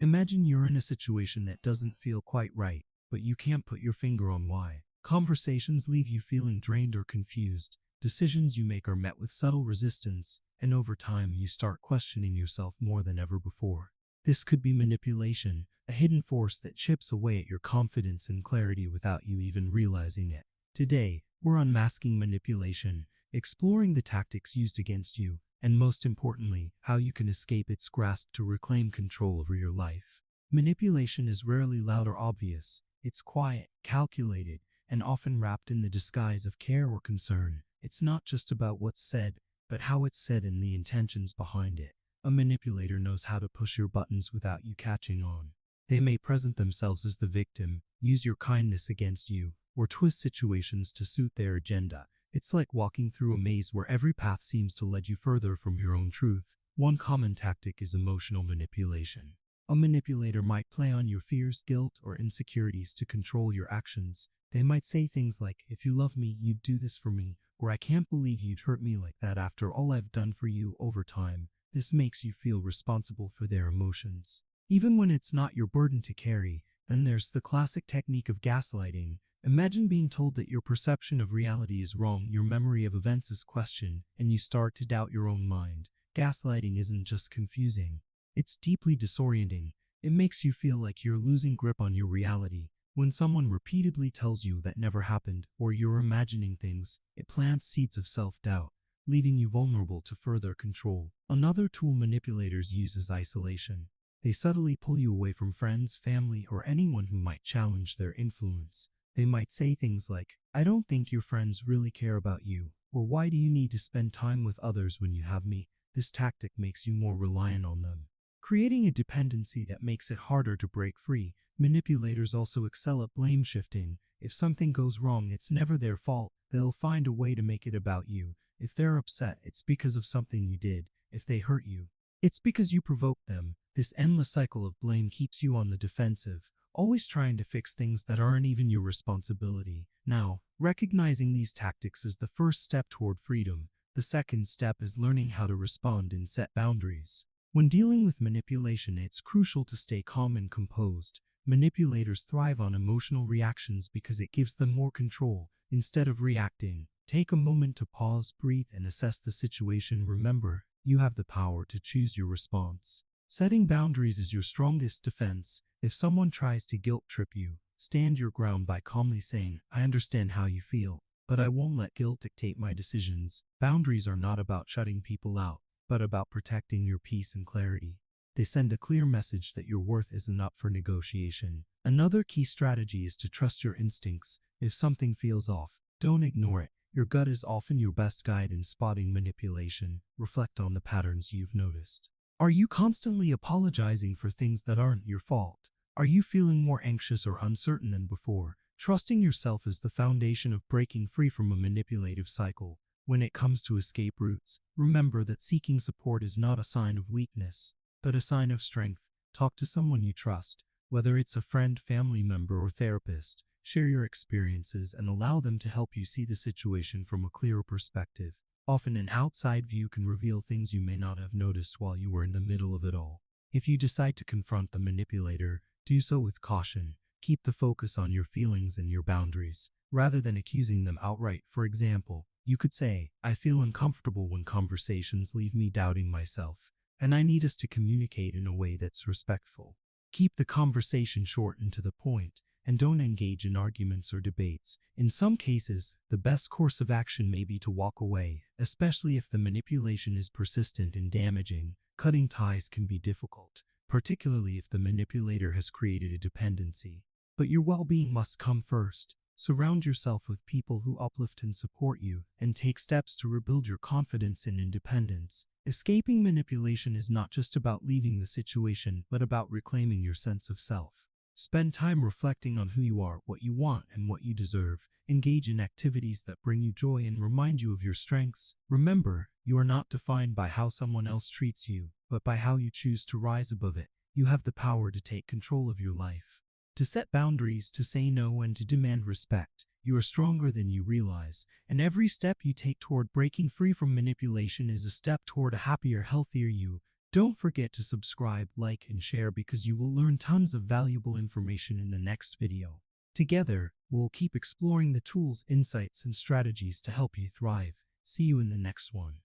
Imagine you're in a situation that doesn't feel quite right, but you can't put your finger on why. Conversations leave you feeling drained or confused. Decisions you make are met with subtle resistance, and over time you start questioning yourself more than ever before. This could be manipulation, a hidden force that chips away at your confidence and clarity without you even realizing it. Today, we're unmasking manipulation, exploring the tactics used against you, and most importantly, how you can escape its grasp to reclaim control over your life. Manipulation is rarely loud or obvious. It's quiet, calculated, and often wrapped in the disguise of care or concern. It's not just about what's said, but how it's said and the intentions behind it. A manipulator knows how to push your buttons without you catching on. They may present themselves as the victim, use your kindness against you, or twist situations to suit their agenda. It's like walking through a maze where every path seems to lead you further from your own truth. One common tactic is emotional manipulation. A manipulator might play on your fears, guilt, or insecurities to control your actions. They might say things like, "If you love me, you'd do this for me," or "I can't believe you'd hurt me like that after all I've done for you." Over time, this makes you feel responsible for their emotions, even when it's not your burden to carry. Then there's the classic technique of gaslighting. Imagine being told that your perception of reality is wrong, your memory of events is questioned, and you start to doubt your own mind. Gaslighting isn't just confusing, it's deeply disorienting. It makes you feel like you're losing grip on your reality. When someone repeatedly tells you that never happened, or you're imagining things, it plants seeds of self-doubt, leaving you vulnerable to further control. Another tool manipulators use is isolation. They subtly pull you away from friends, family, or anyone who might challenge their influence. They might say things like, "I don't think your friends really care about you," or "Why do you need to spend time with others when you have me?" This tactic makes you more reliant on them, creating a dependency that makes it harder to break free. Manipulators also excel at blame shifting. If something goes wrong, it's never their fault. They'll find a way to make it about you. If they're upset, it's because of something you did. If they hurt you, it's because you provoked them. This endless cycle of blame keeps you on the defensive, always trying to fix things that aren't even your responsibility. Now, recognizing these tactics is the first step toward freedom. The second step is learning how to respond and set boundaries. When dealing with manipulation, it's crucial to stay calm and composed. Manipulators thrive on emotional reactions because it gives them more control. Instead of reacting, take a moment to pause, breathe, and assess the situation. Remember, you have the power to choose your response. Setting boundaries is your strongest defense. If someone tries to guilt trip you, stand your ground by calmly saying, "I understand how you feel, but I won't let guilt dictate my decisions." Boundaries are not about shutting people out, but about protecting your peace and clarity. They send a clear message that your worth isn't up for negotiation. Another key strategy is to trust your instincts. If something feels off, don't ignore it. Your gut is often your best guide in spotting manipulation. Reflect on the patterns you've noticed. Are you constantly apologizing for things that aren't your fault? Are you feeling more anxious or uncertain than before? Trusting yourself is the foundation of breaking free from a manipulative cycle. When it comes to escape routes, remember that seeking support is not a sign of weakness, but a sign of strength. Talk to someone you trust, whether it's a friend, family member, or therapist. Share your experiences and allow them to help you see the situation from a clearer perspective. Often an outside view can reveal things you may not have noticed while you were in the middle of it all. If you decide to confront the manipulator, do so with caution. Keep the focus on your feelings and your boundaries, rather than accusing them outright. For example, you could say, "I feel uncomfortable when conversations leave me doubting myself, and I need us to communicate in a way that's respectful." Keep the conversation short and to the point, and don't engage in arguments or debates. In some cases, the best course of action may be to walk away, especially if the manipulation is persistent and damaging. Cutting ties can be difficult, particularly if the manipulator has created a dependency. But your well-being must come first. Surround yourself with people who uplift and support you, and take steps to rebuild your confidence and independence. Escaping manipulation is not just about leaving the situation, but about reclaiming your sense of self. Spend time reflecting on who you are, what you want, and what you deserve. Engage in activities that bring you joy and remind you of your strengths. Remember, you are not defined by how someone else treats you, but by how you choose to rise above it. You have the power to take control of your life, to set boundaries, to say no, and to demand respect. You are stronger than you realize, and every step you take toward breaking free from manipulation is a step toward a happier, healthier you. Don't forget to subscribe, like, and share because you will learn tons of valuable information in the next video. Together, we'll keep exploring the tools, insights, and strategies to help you thrive. See you in the next one.